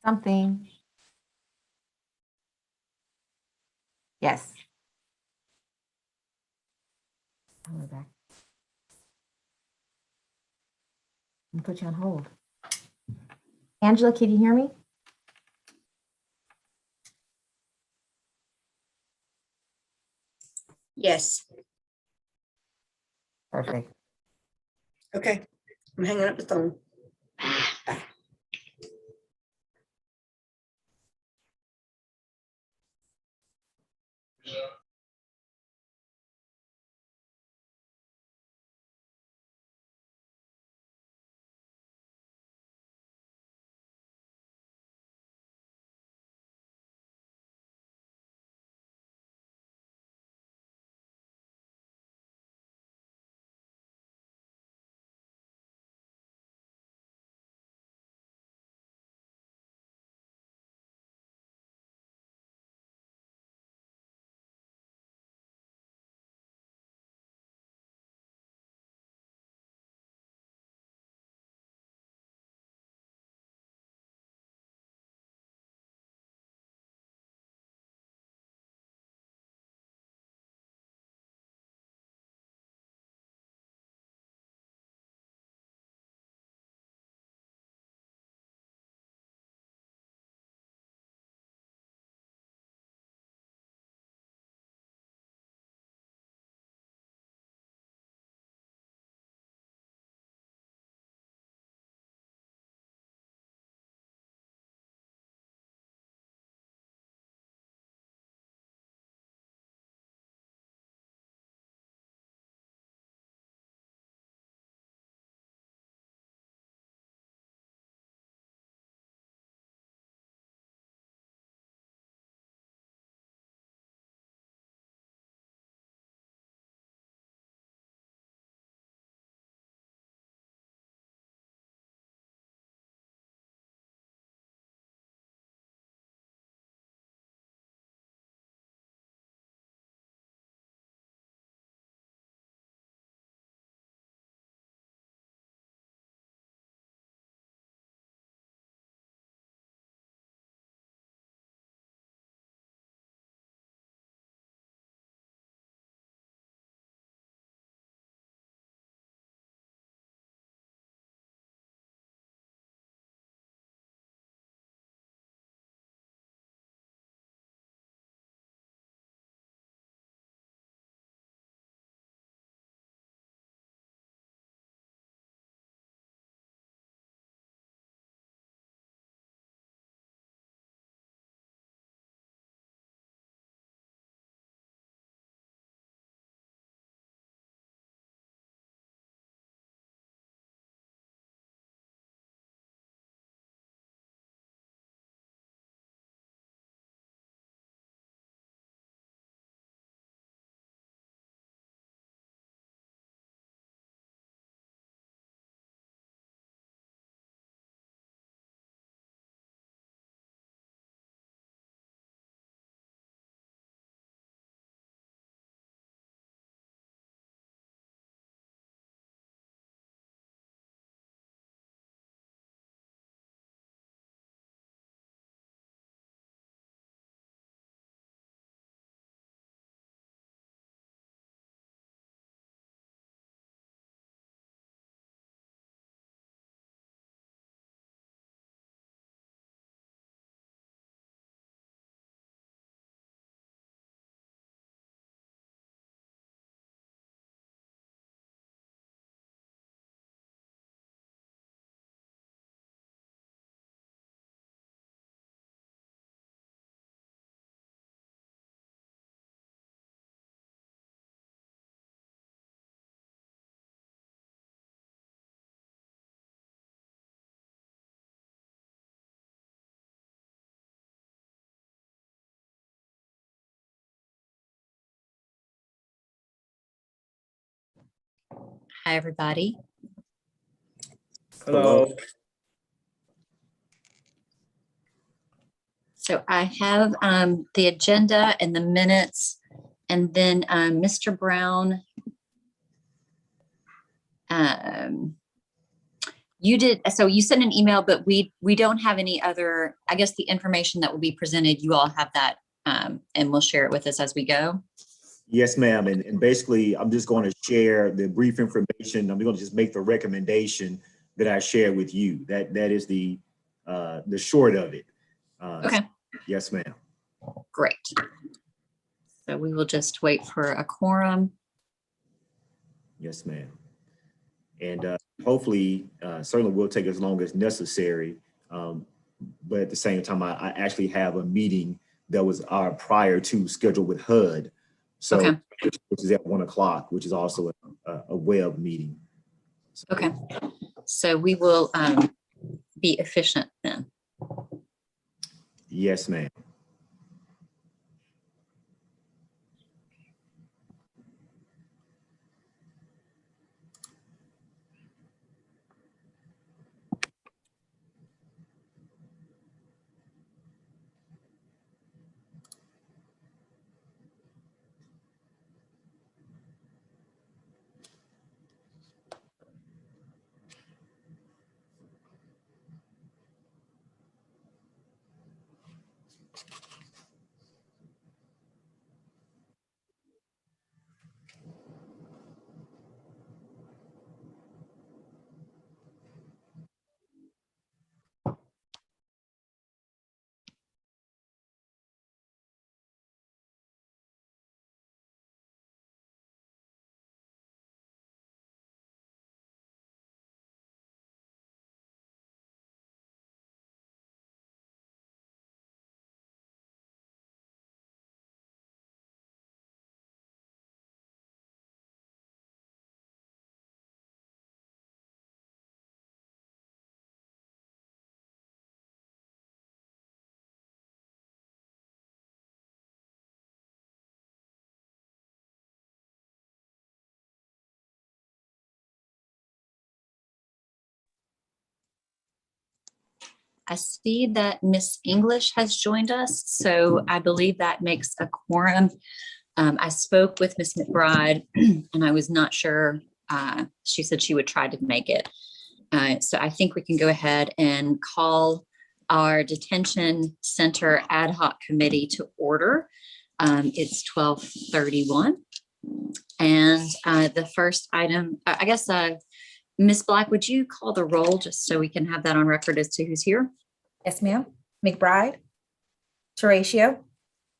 Something. Yes. I'll be back. I'm gonna put you on hold. Angela, can you hear me? Yes. Perfect. Okay. I'm hanging up the phone. Bye. Hi, everybody. Hello. So I have the agenda and the minutes, and then Mr. Brown, You did, so you sent an email, but we don't have any other, I guess the information that will be presented, you all have that, and we'll share it with us as we go. Yes, ma'am. And basically, I'm just going to share the brief information. I'm going to just make the recommendation that I share with you. That is the short of it. Okay. Yes, ma'am. Great. So we will just wait for a quorum. Yes, ma'am. And hopefully, certainly will take as long as necessary. But at the same time, I actually have a meeting that was prior to scheduled with HUD. So, Okay. Which is at 1 o'clock, which is also a web meeting. So, Okay. So we will be efficient then. yes, ma'am. I see that Miss English has joined us, so I believe that makes a quorum. I spoke with Miss McBride and I was not sure. She said she would try to make it. So I think we can go ahead and call our detention center ad hoc committee to order. It's 12:31. And the first item, I guess, Ms. Black, would you call the roll just so we can have that on record as to who's here? Yes, ma'am. McBride, Terracio,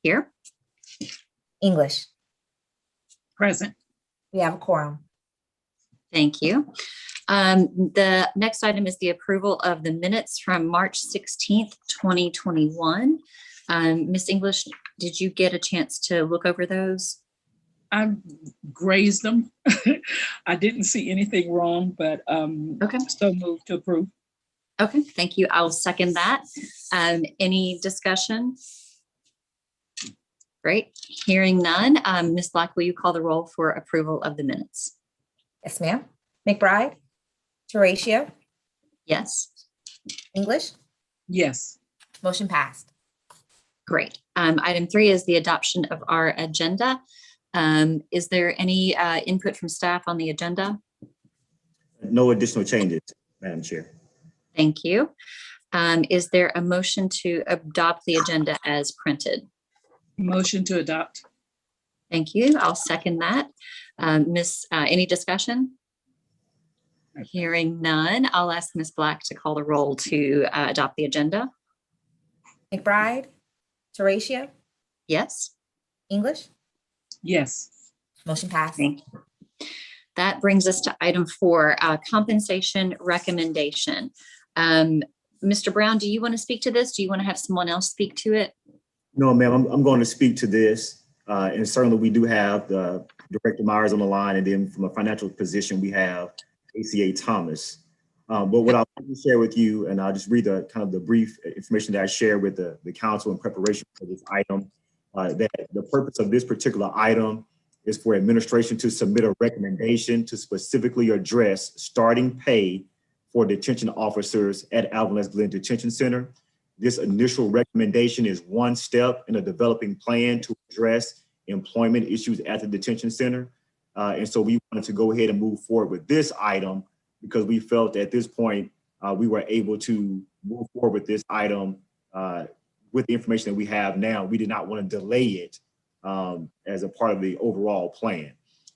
Here. English. Present. We have a quorum. Thank you. The next item is the approval of the minutes from March 16th, 2021. Ms. English, did you get a chance to look over those? I grazed them. I didn't see anything wrong, but Okay. so moved to approve. Okay, thank you. I'll second that. Any discussion? Great. Hearing none. Ms. Black, will you call the roll for approval of the minutes? Yes, ma'am. McBride, Terracio, Yes. English. Yes. Motion passed. Great. Item 3 is the adoption of our agenda. Is there any input from staff on the agenda? No additional changes, Madam Chair. Thank you. Is there a motion to adopt the agenda as printed? Motion to adopt. Thank you. I'll second that. Any discussion? Hearing none, I'll ask Ms. Black to call the roll to adopt the agenda. McBride, Terracio, Yes. English. Yes. Motion passed. Thank you. That brings us to item 4, compensation recommendation. Mr. Brown, do you want to speak to this? Do you want to have someone else speak to it? No, ma'am, I'm going to speak to this. And certainly we do have Director Myers on the line, and then from a financial position, we have ACA Thomas. But what I'll share with you, and I'll just read the kind of the brief information that I shared with the council in preparation for this item, that the purpose of this particular item is for administration to submit a recommendation to specifically address starting pay for detention officers at Alvarez Glen Detention Center. This initial recommendation is one step in a developing plan to address employment issues at the detention center. And so we wanted to go ahead and move forward with this item because we felt at this point we were able to move forward with this item with the information that we have now. We did not want to delay it as a part of the overall plan.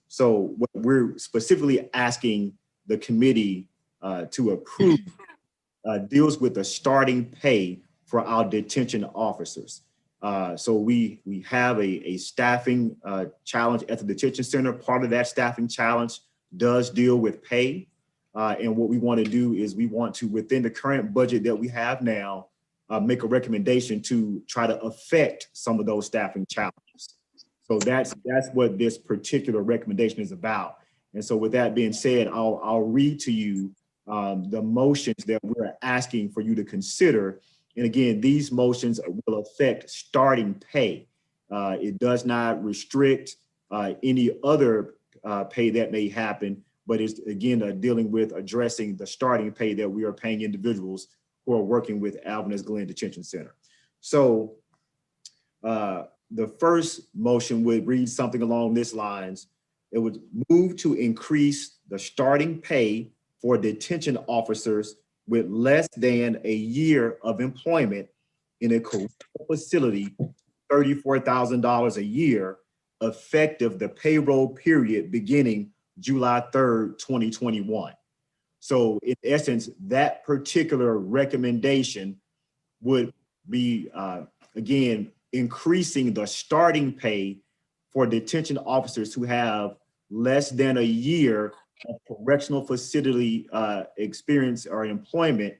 So what we're specifically asking the committee to approve deals with the starting pay for our detention officers. So we have a staffing challenge at the detention center. Part of that staffing challenge does deal with pay. And what we want to do is we want to, within the current budget that we have now, make a recommendation to try to affect some of those staffing challenges. So that's what this particular recommendation is about. And so with that being said, I'll read to you the motions that we're asking for you to consider. And again, these motions will affect starting pay. It does not restrict any other pay that may happen, but it's again dealing with addressing the starting pay that we are paying individuals who are working with Alvarez Glen Detention Center. So the first motion would read something along these lines. It would move to increase the starting pay for detention officers with less than a year of employment in a correctional facility, $34,000 a year, effective the payroll period beginning July 3rd, 2021. So in essence, that particular recommendation would be, again, increasing the starting pay for detention officers who have less than a year of correctional facility experience or employment,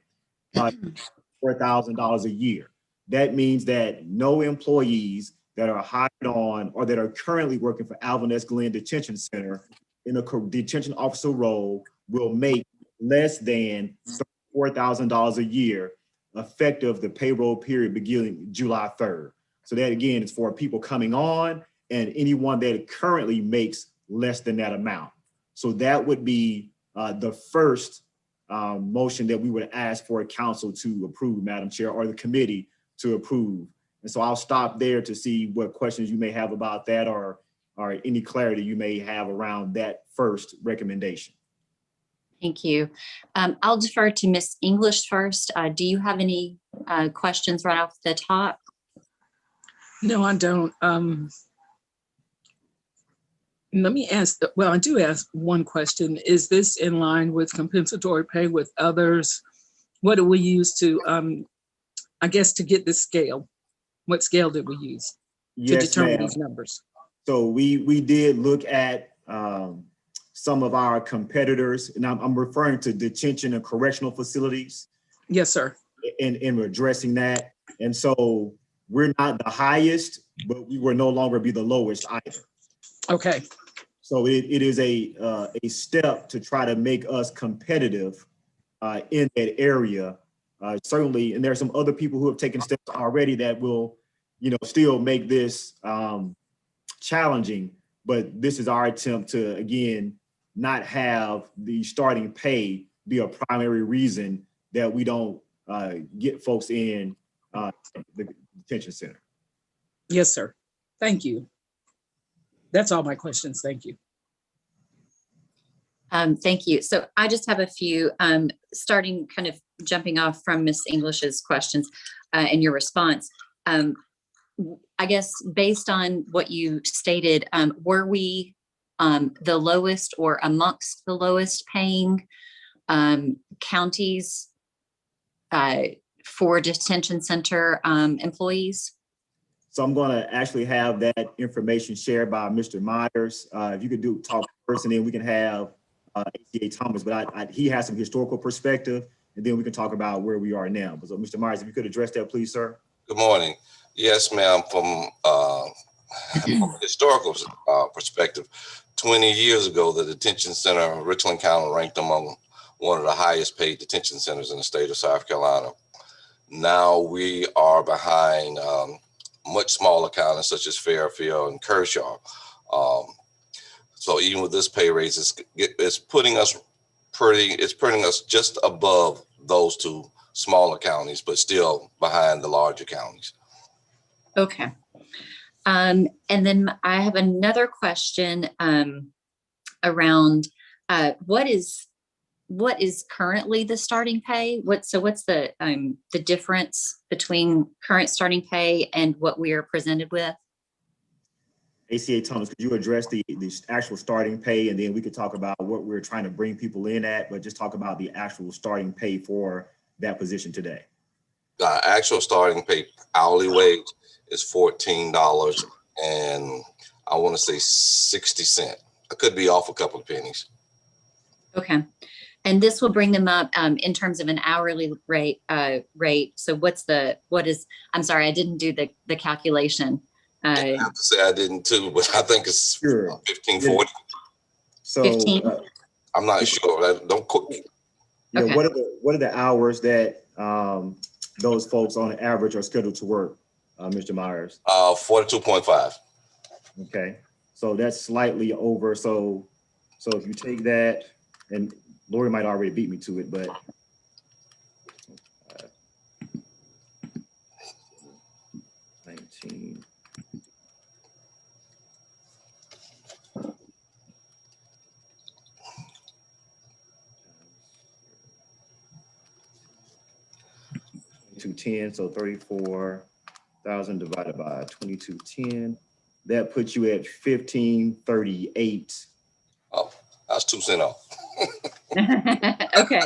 $4,000 a year. That means that no employees that are hired on or that are currently working for Alvarez Glen Detention Center in a detention officer role will make less than $4,000 a year effective the payroll period beginning July 3rd. So that again is for people coming on and anyone that currently makes less than that amount. So that would be the first motion that we would ask for a council to approve, Madam Chair, or the committee to approve. And so I'll stop there to see what questions you may have about that or any clarity you may have around that first recommendation. Thank you. I'll defer to Miss English first. Do you have any questions right off the top? No, I don't. Let me ask, well, I do ask one question. Is this in line with compensatory pay with others? What do we use to, I guess, to get this scale? What scale did we use to determine these numbers? So we did look at some of our competitors, and I'm referring to detention and correctional facilities. Yes, sir. And we're addressing that. And so we're not the highest, but we will no longer be the lowest either. Okay. So it is a step to try to make us competitive in that area. Certainly, and there are some other people who have taken steps already that will, still make this challenging. But this is our attempt to, again, not have the starting pay be a primary reason that we don't get folks in the detention center. Yes, sir. Thank you. That's all my questions. Thank you. Thank you. So I just have a few, starting kind of jumping off from Miss English's questions and your response. I guess based on what you stated, were we the lowest or amongst the lowest paying counties for detention center employees? So I'm going to actually have that information shared by Mr. Myers. If you could talk first, and then we can have ACA Thomas, but he has some historical perspective, and then we can talk about where we are now. But so Mr. Myers, if you could address that, please, sir. Good morning. Yes, ma'am. From a historical perspective, 20 years ago, the detention center in Richland County ranked among one of the highest paid detention centers in the state of South Carolina. Now we are behind much smaller counties such as Fairfield and Kershaw. So even with this pay raise, it's putting us just above those two smaller counties, but still behind the larger counties. Okay. And then I have another question around what is what is currently the starting pay? What's the difference between current starting pay and what we are presented with? ACA Thomas, could you address the actual starting pay, and then we could talk about what we're trying to bring people in at, but just talk about the actual starting pay for that position today. The actual starting pay hourly wage is $14 and I want to say 60 cents. I could be off a couple of pennies. Okay. And this will bring them up in terms of an hourly rate. So I'm sorry, I didn't do the calculation. I have to say I didn't too, but I think it's Sure. 1540. So 15? I'm not sure. Don't cook. Yeah, Okay. what are the hours that those folks on average are scheduled to work, Mr. Myers? 42.5. Okay, so that's slightly over. So if you take that, and Lori might already beat me to it, but 19. $22.10, so 34,000 divided by 22.10. That puts you at 1538. Oh, that's 2 cents off. Okay,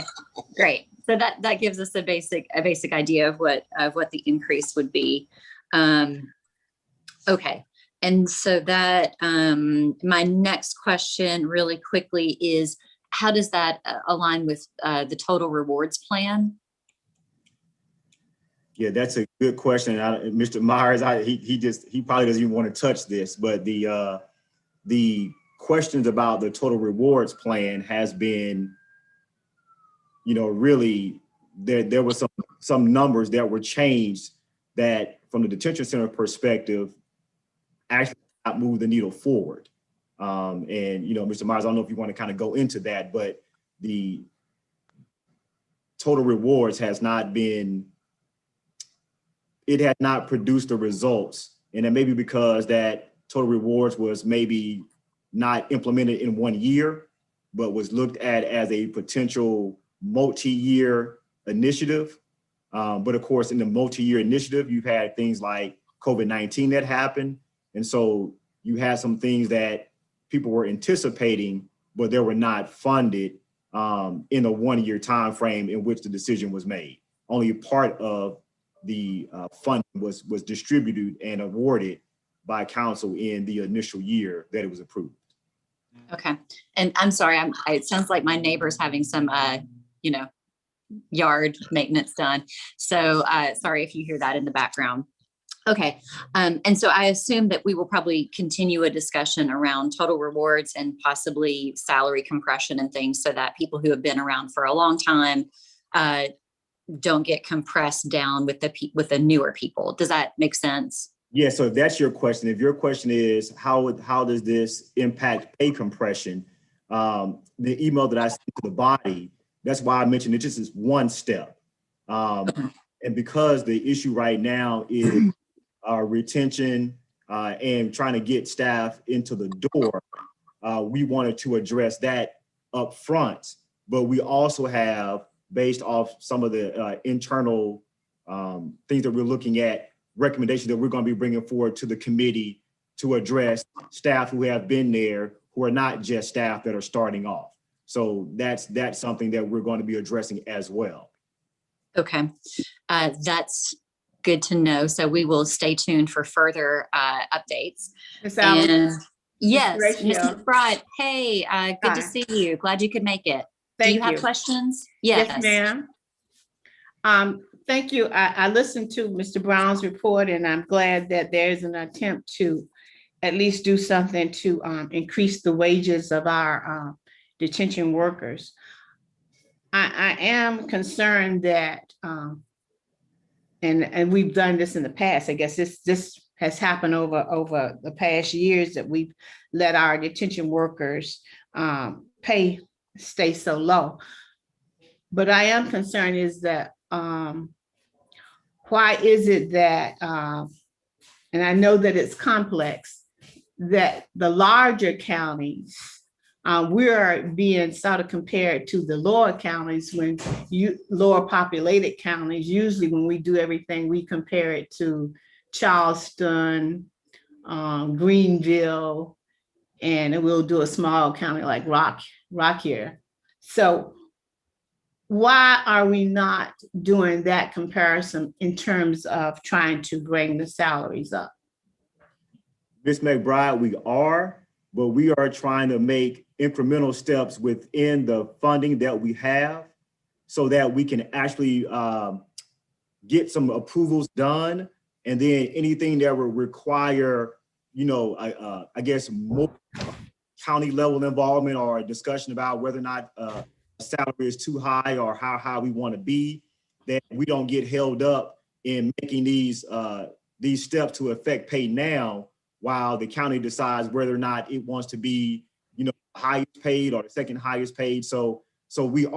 great. So that gives us a basic idea of what the increase would be. Okay. And so that my next question really quickly is, how does that align with the total rewards plan? Yeah, that's a good question. Mr. Myers, he probably doesn't even want to touch this, but the questions about the total rewards plan has been, really there was some numbers that were changed that, from the detention center perspective, actually not move the needle forward. And Mr. Myers, I don't know if you want to kind of go into that, but the total rewards has not been. It had not produced the results, and it may be because that total rewards was maybe not implemented in 1 year, but was looked at as a potential multi-year initiative. But of course, in the multi-year initiative, you've had things like COVID-19 that happened. And so you had some things that people were anticipating, but they were not funded in a 1 year time frame in which the decision was made. Only part of the funding was distributed and awarded by council in the initial year that it was approved. Okay. And I'm sorry, it sounds like my neighbor's having some, yard maintenance done. So sorry if you hear that in the background. Okay. And so I assume that we will probably continue a discussion around total rewards and possibly salary compression and things, so that people who have been around for a long time don't get compressed down with the newer people. Does that make sense? Yeah, so if that's your question, if your question is how does this impact pay compression, the email that I sent to the body, that's why I mentioned it just is one step. And because the issue right now is retention and trying to get staff into the door, we wanted to address that up front. But we also have, based off some of the internal things that we're looking at, recommendations that we're going to be bringing forward to the committee to address staff who have been there, who are not just staff that are starting off. So that's something that we're going to be addressing as well. Okay, that's good to know. So we will stay tuned for further updates. Ms. Allison, And yes, Ms. Terracio. McBride, hey, good Hi. to see you. Glad you could make it. Do Thank you have you. questions? Yes, ma'am. Thank you. I listened to Mr. Brown's report, and I'm glad that there's an attempt to at least do something to increase the wages of our detention workers. I am concerned that, and we've done this in the past, I guess this has happened over the past years, that we've let our detention workers pay stay so low. But I am concerned is that why is it that, and I know that it's complex, that the larger counties We are being sort of compared to the lower counties when lower populated counties, usually when we do everything, we compare it to Charleston, Greenville, and we'll do a small county like Rock here. So why are we not doing that comparison in terms of trying to bring the salaries up? Ms. McBride, we are, but we are trying to make incremental steps within the funding that we have so that we can actually get some approvals done. And then anything that will require, I guess more county level involvement or a discussion about whether or not salary is too high or how high we want to be, that we don't get held up in making these steps to affect pay now while the county decides whether or not it wants to be, highest paid or the second highest paid. So we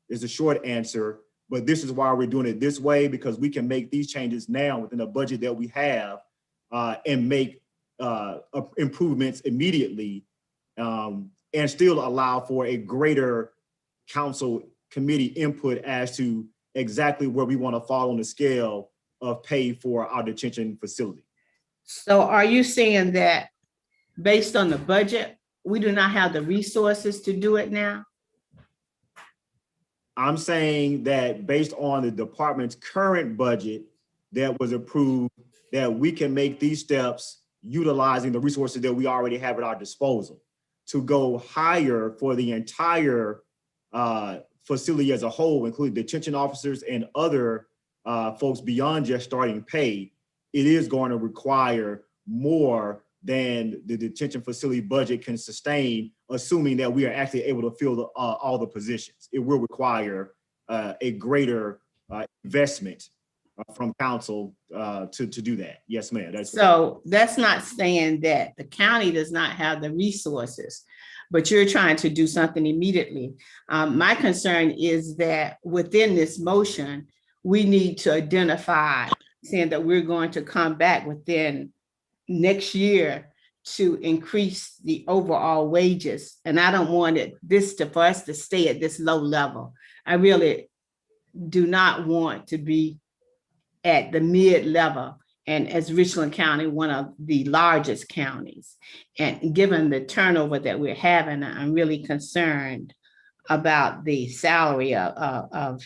is a short answer, but this is why we're doing it this way, because we can make these changes now within the budget that we have and make improvements immediately and still allow for a greater council committee input as to exactly where we want to fall on the scale of pay for our detention facility. So are you saying that based on the budget, we do not have the resources to do it now? I'm saying that based on the department's current budget that was approved, that we can make these steps utilizing the resources that we already have at our disposal to go higher for the entire facility as a whole, including detention officers and other folks beyond just starting pay. It is going to require more than the detention facility budget can sustain, assuming that we are actually able to fill all the positions. It will require a greater investment from council to do that. Yes, ma'am. So that's not saying that the county does not have the resources, but you're trying to do something immediately. My concern is that within this motion, we need to identify saying that we're going to come back within next year to increase the overall wages. And I don't want for us to stay at this low level. I really do not want to be at the mid level. And as Richland County, one of the largest counties, and given the turnover that we're having, I'm really concerned about the salary of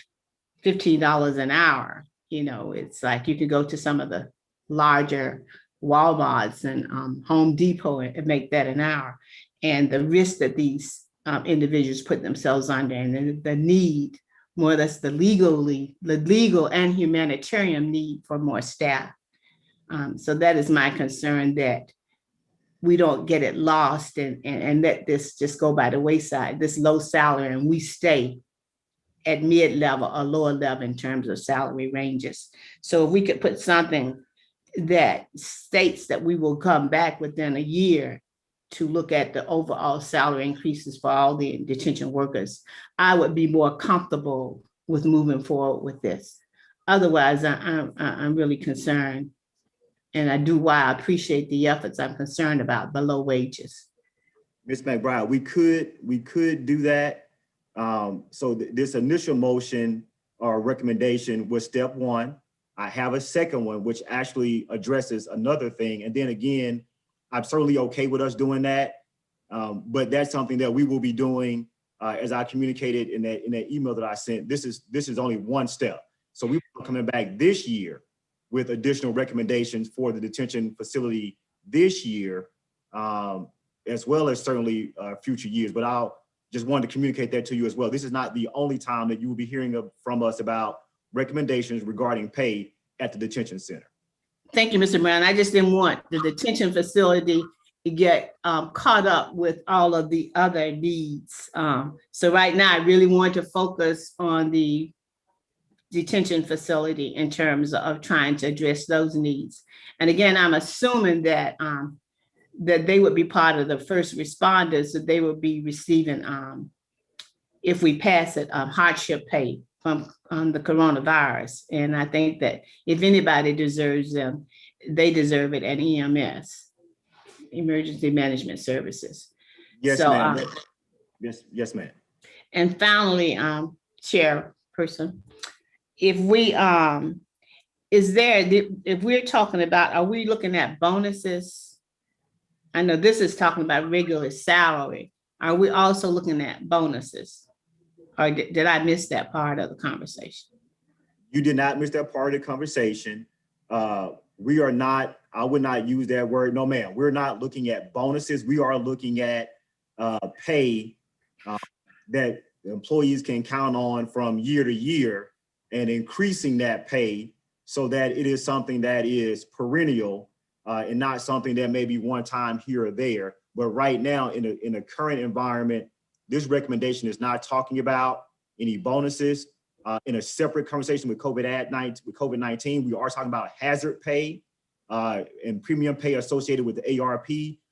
$15 an hour. It's like you could go to some of the larger Walmarts and Home Depot and make that an hour. And the risk that these individuals put themselves under, and the need, more or less the legal and humanitarian need for more staff. So that is my concern, that we don't get it lost and let this just go by the wayside, this low salary, and we stay at mid-level or lower level in terms of salary ranges. So if we could put something that states that we will come back within a year to look at the overall salary increases for all the detention workers, I would be more comfortable with moving forward with this. Otherwise, I'm really concerned. And I appreciate the efforts. I'm concerned about below wages. Ms. McBride, we could do that. So this initial motion or recommendation was step one. I have a second one, which actually addresses another thing. And then again, I'm certainly okay with us doing that. But that's something that we will be doing as I communicated in that email that I sent. This is only one step. So we are coming back this year with additional recommendations for the detention facility this year, as well as certainly future years. But I'll just wanted to communicate that to you as well. This is not the only time that you will be hearing from us about recommendations regarding pay at the detention center. Thank you, Mr. Brown. I just didn't want the detention facility to get caught up with all of the other needs. So right now, I really want to focus on the detention facility in terms of trying to address those needs. And again, I'm assuming that that they would be part of the first responders, that they would be receiving, if we pass it, hardship pay from the coronavirus. And I think that if anybody deserves them, they deserve it at EMS, Emergency Management Services. Yes, So, ma'am. Yes, ma'am. And finally, Chairperson, if we, if we're talking about, are we looking at bonuses? I know this is talking about regular salary. Are we also looking at bonuses? Or did I miss that part of the conversation? You did not miss that part of the conversation. We are not, I would not use that word. No, ma'am. We're not looking at bonuses. We are looking at pay that employees can count on from year to year and increasing that pay so that it is something that is perennial and not something that may be one time here or there. But right now in the current environment, this recommendation is not talking about any bonuses. In a separate conversation with COVID-19, we are talking about hazard pay and premium pay associated with the ARP,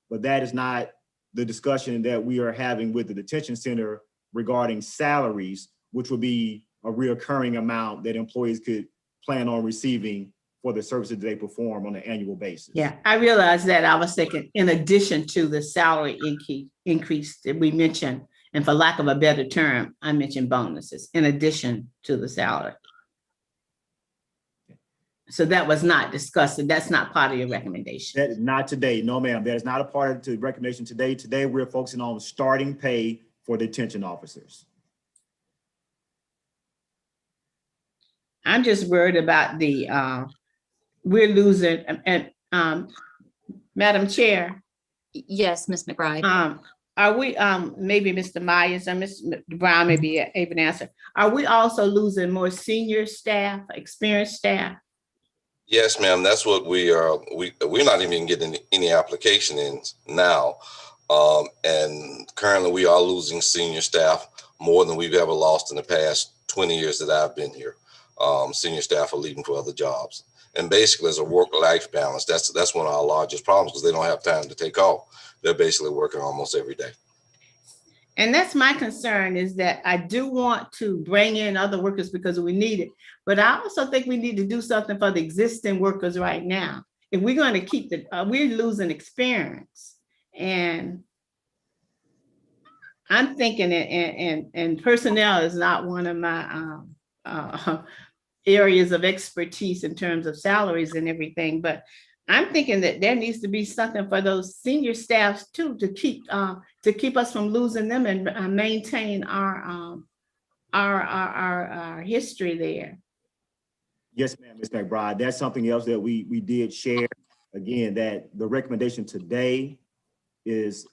but that is not the discussion that we are having with the detention center regarding salaries, which would be a reoccurring amount that employees could plan on receiving for the services that they perform on an annual basis. Yeah, I realized that. I was thinking in addition to the salary increase that we mentioned, and for lack of a better term, I mentioned bonuses in addition to the salary. So that was not discussed. And that's not part of your recommendation. That is not today. No, ma'am. That is not a part of the recommendation today. Today, we're focusing on starting pay for detention officers. I'm just worried about the, we're losing, and Madam Chair, Yes, Ms. McBride. are we, maybe Mr. Myers or Mr. Brown may be able to answer, are we also losing more senior staff, experienced staff? Yes, ma'am. That's what we are. We're not even getting any application in now. And currently we are losing senior staff more than we've ever lost in the past 20 years that I've been here. Senior staff are leaving for other jobs. And basically as a work-life balance, that's one of our largest problems because they don't have time to take off. They're basically working almost every day. And that's my concern, is that I do want to bring in other workers because we need it. But I also think we need to do something for the existing workers right now. If we're going to keep we're losing experience. And I'm thinking, and personnel is not one of my areas of expertise in terms of salaries and everything, but I'm thinking that there needs to be something for those senior staffs too, to keep us from losing them and maintain our history there. Yes, ma'am, Ms. McBride. That's something else that we did share. Again, that the recommendation today is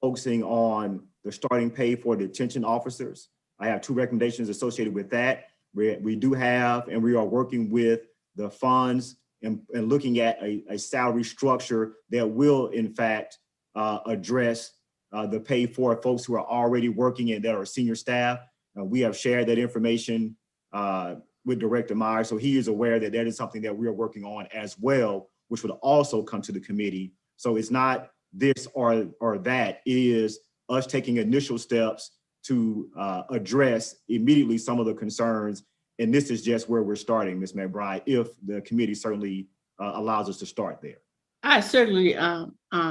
focusing on the starting pay for detention officers. I have two recommendations associated with that. We do have, and we are working with the funds and looking at a salary structure that will, in fact, address the pay for folks who are already working and that are senior staff. We have shared that information with Director Myers, so he is aware that that is something that we are working on as well, which would also come to the committee. So it's not this or that. It is us taking initial steps to address immediately some of the concerns. And this is just where we're starting, Ms. McBride, if the committee certainly allows us to start there. I certainly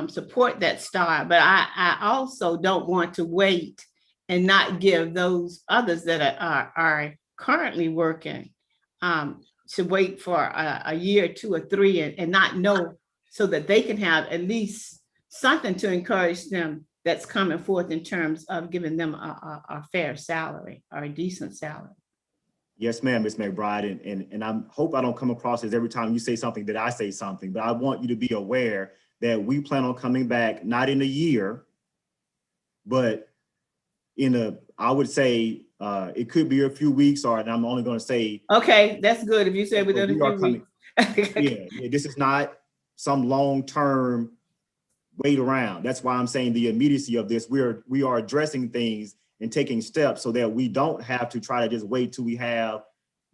support that start, but I also don't want to wait and not give those others that are currently working to wait for a year, 2 or 3 and not know, so that they can have at least something to encourage them that's coming forth in terms of giving them a fair salary or a decent salary. Yes, ma'am, Ms. McBride, and I hope I don't come across as every time you say something that I say something, but I want you to be aware that we plan on coming back, not in a year, but I would say it could be a few weeks, and I'm only going to say. Okay, that's good if you say within a few weeks. Yeah, this is not some long-term wait around. That's why I'm saying the immediacy of this. We are addressing things and taking steps so that we don't have to try to just wait till we have,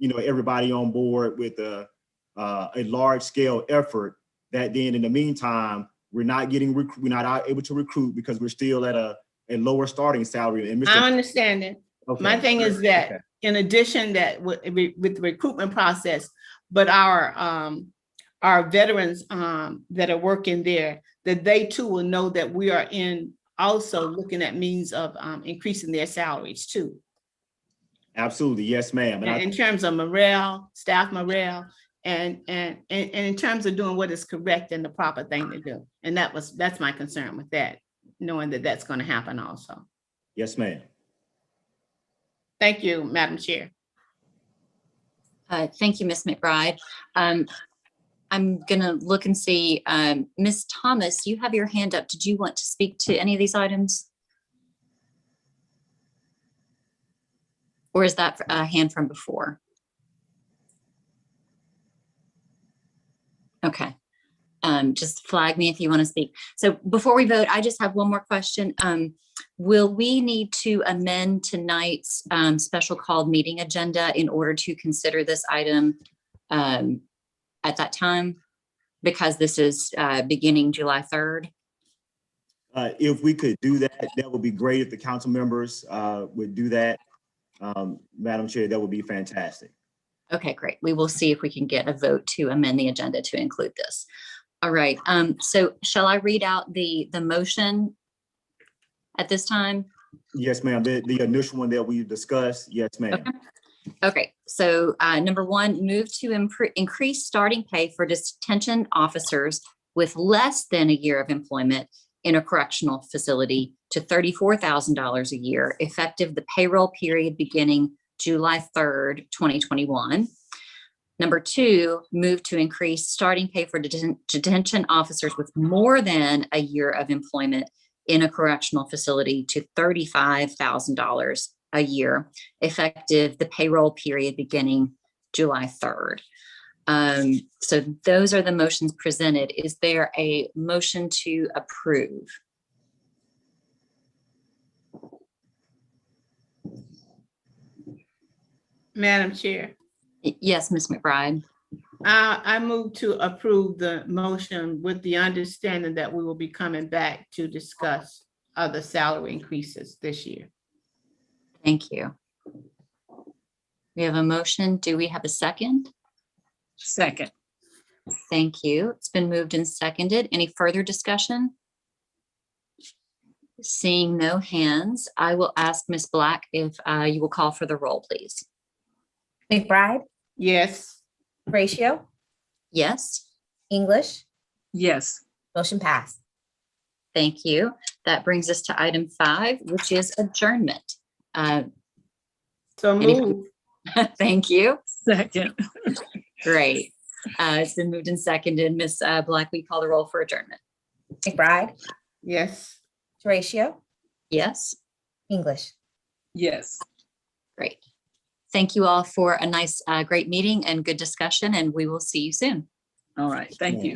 everybody on board with a large-scale effort. That then, in the meantime, we're not able to recruit because we're still at a lower starting salary. And I understand it. Okay. My thing is that in addition that with the recruitment process, but our veterans that are working there, that they too will know that we are in also looking at means of increasing their salaries too. Absolutely, yes, ma'am. And In terms of morale, staff morale, and in terms of doing what is correct and the proper thing to do. And that's my concern with that, knowing that that's going to happen also. yes, ma'am. Thank you, Madam Chair. Thank you, Ms. McBride. I'm gonna look and see, Ms. Thomas, you have your hand up. Did you want to speak to any of these items? Or is that a hand from before? Okay. Just flag me if you want to speak. So before we vote, I just have one more question. Will we need to amend tonight's special called meeting agenda in order to consider this item at that time? Because this is beginning July 3rd. If we could do that, that would be great. If the council members would do that, Madam Chair, that would be fantastic. Okay, great. We will see if we can get a vote to amend the agenda to include this. All right. So shall I read out the motion at this time? Yes, ma'am. The initial one that we discussed, yes, ma'am. Okay, so number one, move to increase starting pay for detention officers with less than a year of employment in a correctional facility to $34,000 a year, effective the payroll period beginning July 3rd, 2021. Number two, move to increase starting pay for detention officers with more than a year of employment in a correctional facility to $35,000 a year, effective the payroll period beginning July 3rd. So those are the motions presented. Is there a motion to approve? Madam Chair, Yes, Ms. McBride. I move to approve the motion with the understanding that we will be coming back to discuss other salary increases this year. Thank you. We have a motion. Do we have a second? Second. Thank you. It's been moved and seconded. Any further discussion? Seeing no hands, I will ask Ms. Black if you will call for the roll, please. McBride, Yes, Terracio, Yes, English, Yes. motion passed. thank you. That brings us to item 5, which is adjournment. so Any- move. Thank you. Second. Great. It's been moved and seconded. Ms. Black, we call the roll for adjournment. McBride, Yes. Terracio, Yes, English. Yes. great. Thank you all for a nice, great meeting and good discussion, and we will see you soon. All right. Thank you.